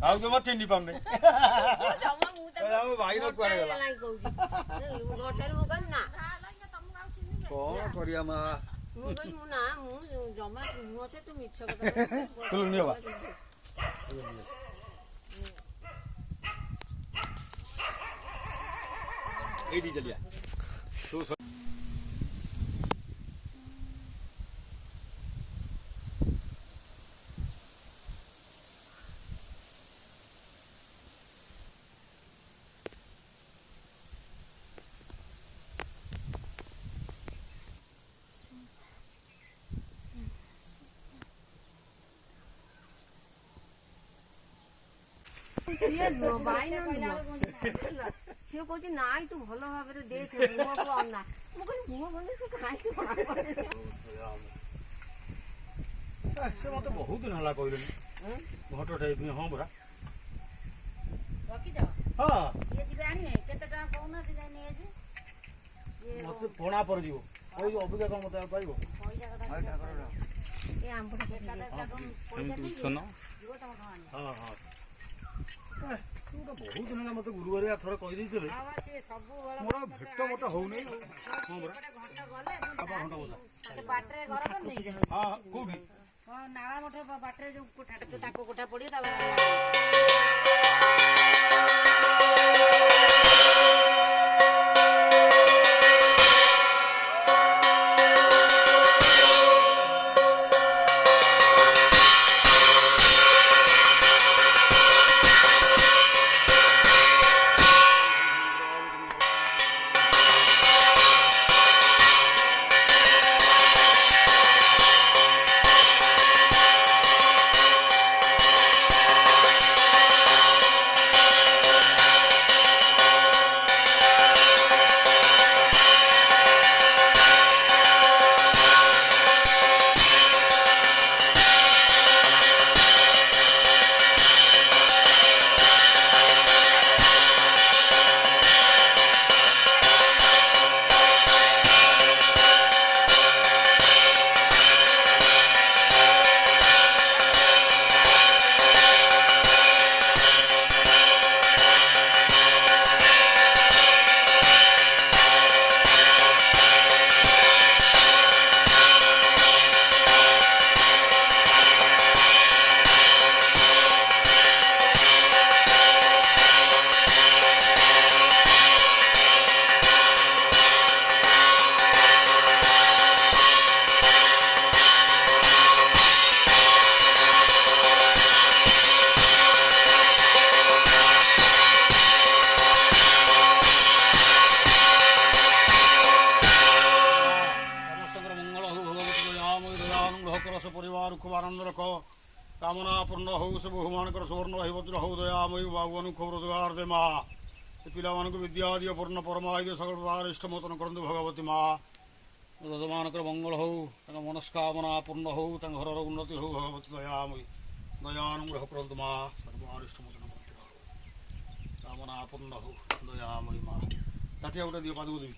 ଆଉ ଜମା ଚିହ୍ନି ପାରୁନି ଭାଇ ର କୁଆଡେ ଗଲା କଣ କରିବା ମା এইটি চলিয়া सी कह नाई तू भल भाव देख मुह को अना मुझे मुह बंद से कहीं से मत बहुत दिन है कहले घट टाइप हाँ बरा हाँ मत पणा पर जीव कोई अभिज्ञा कौन मत पाइब हाँ हाँ बहुत दिन है मत गुरुवार थोड़ा कही मोर भेट मत हो हाँ कौटी नाला मठ बाटे जो कोठा पड़ी खूब आनंद रख कामना पूर्ण हो सब बहुमान सुवर्ण वज्र हो दयामयी बाबू खूब रोजगार दे माँ पिला विद्या दियो पूर्ण परमाय सकल प्रकार इष्टमोचन करंतु भगवती माँ रजमान मंगल हो मनस्कामना पूर्ण हो घर उन्नति हो भगवती दयामयी दयानुग्रह करंतु माँ सर्वार इष्टमोचन कामना पूर्ण हो दयामयी माँ ताटिया गोटे दियो पादू देवी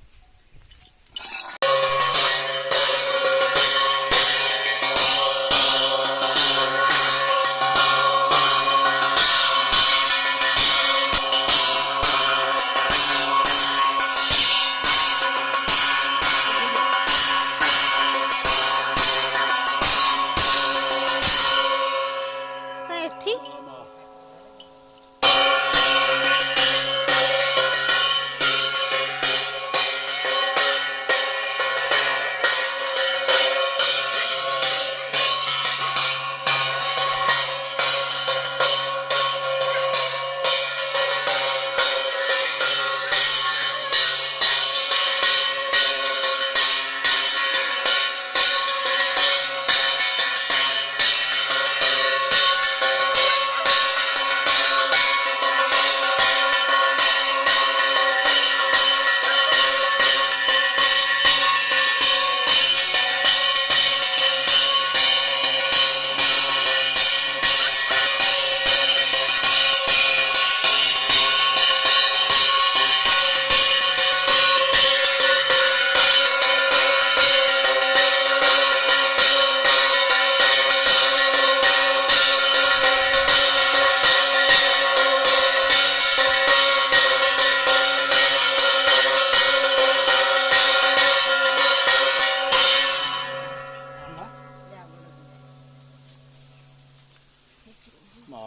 ମା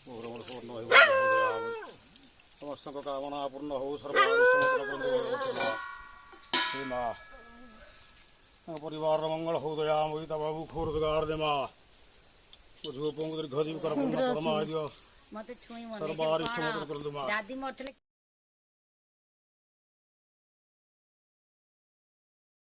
ମୋର ସୁବର୍ଣ୍ଣ ହୋଇ ସମସ୍ତଙ୍କ କାମନା ପୂର୍ଣ୍ଣ ହଉ ସର୍ବାରିଷ୍ଟ ମତନ କରନ୍ତୁ ଭଗବତୀ ମା। ହେ ମା ତାଙ୍କ ପରିବାରର ମଙ୍ଗଳ ହଉ ଦୟାମୟୀ ତା ବାବୁକୁ ରୋଜଗାର ଦେ ମା। ମୋ ଝିଅ ପୁଅଙ୍କୁ ଦୀର୍ଘ ଜୀବିକାର ପୂର୍ଣ୍ଣ ପରମା ଦିଅ ମତେ ଛୁଇଁ ମନେ ସର୍ବାରିଷ୍ଟ ମତନ କରନ୍ତୁ ମା। ଦାଦି ମତେ